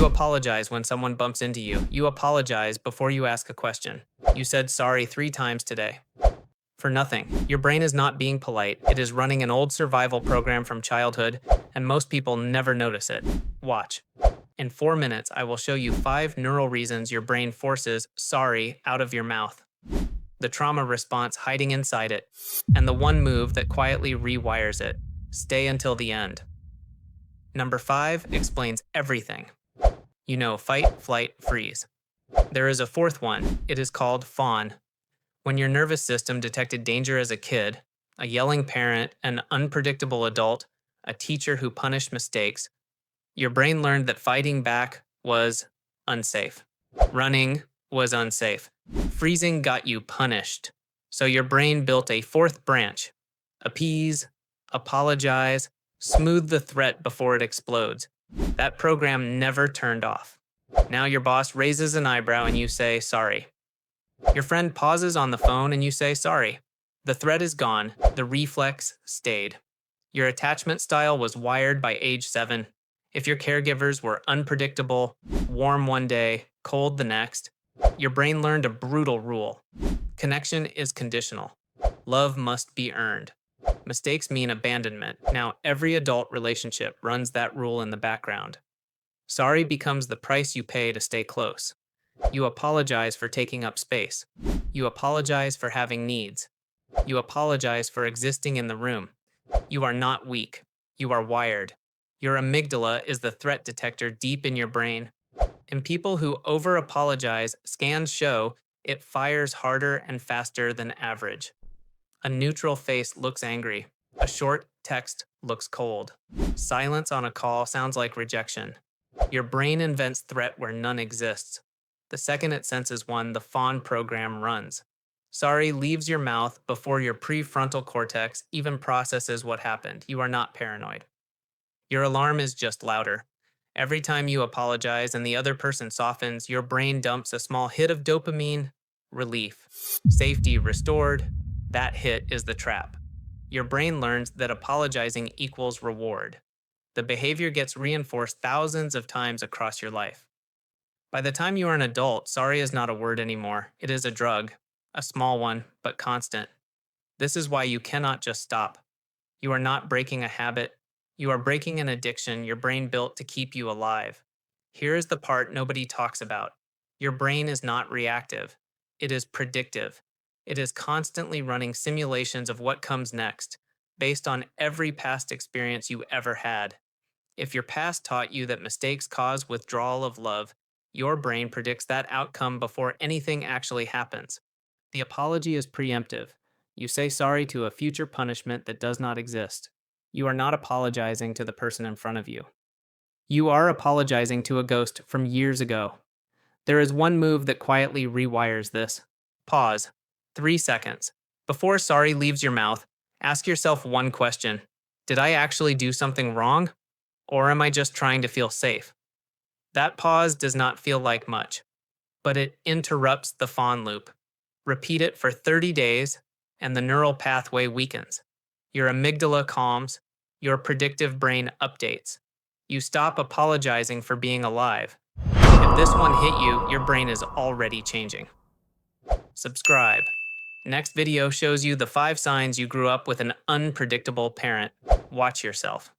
You apologize when someone bumps into you. You apologize before you ask a question. You said sorry 3 times today. For nothing. Your brain is not being polite. It is running an old survival program from childhood, and most people never notice it. Watch. In 4 minutes, I will show you 5 neural reasons your brain forces sorry out of your mouth, the trauma response hiding inside it, and the one move that quietly rewires it. Stay until the end. Number 5 explains everything. You know, fight, flight, freeze. There is a fourth one. It is called Fawn. When your nervous system detected danger as a kid, a yelling parent, an unpredictable adult, a teacher who punished mistakes, your brain learned that fighting back was unsafe. Running was unsafe. Freezing got you punished. So your brain built a fourth branch. Appease, apologize, smooth the threat before it explodes. That program never turned off. Now your boss raises an eyebrow and you say sorry. Your friend pauses on the phone and you say sorry. The threat is gone. The reflex stayed. Your attachment style was wired by age 7. If your caregivers were unpredictable, warm one day, cold the next, your brain learned a brutal rule. Connection is conditional. Love must be earned. Mistakes mean abandonment. Now every adult relationship runs that rule in the background. Sorry becomes the price you pay to stay close. You apologize for taking up space. You apologize for having needs. You apologize for existing in the room. You are not weak. You are wired. Your amygdala is the threat detector deep in your brain. In people who over-apologize, scans show it fires harder and faster than average. A neutral face looks angry. A short text looks cold. Silence on a call sounds like rejection. Your brain invents threat where none exists. The second it senses one, the Fawn program runs. Sorry leaves your mouth before your prefrontal cortex even processes what happened. You are not paranoid. Your alarm is just louder. Every time you apologize and the other person softens, your brain dumps a small hit of dopamine, relief, safety restored. That hit is the trap. Your brain learns that apologizing equals reward. The behavior gets reinforced thousands of times across your life. By the time you are an adult, sorry is not a word anymore. It is a drug, a small one, but constant. This is why you cannot just stop. You are not breaking a habit. You are breaking an addiction your brain built to keep you alive. Here is the part nobody talks about. Your brain is not reactive. It is predictive. It is constantly running simulations of what comes next, based on every past experience you ever had. If your past taught you that mistakes cause withdrawal of love, your brain predicts that outcome before anything actually happens. The apology is preemptive. You say sorry to a future punishment that does not exist. You are not apologizing to the person in front of you. You are apologizing to a ghost from years ago. There is one move that quietly rewires this. Pause. 3 seconds. Before sorry leaves your mouth, ask yourself one question. Did I actually do something wrong? Or am I just trying to feel safe? That pause does not feel like much, but it interrupts the Fawn loop. Repeat it for 30 days, and the neural pathway weakens. Your amygdala calms, your predictive brain updates. You stop apologizing for being alive. If this one hit you, your brain is already changing. Subscribe. Next video shows you the 5 signs you grew up with an unpredictable parent. Watch yourself.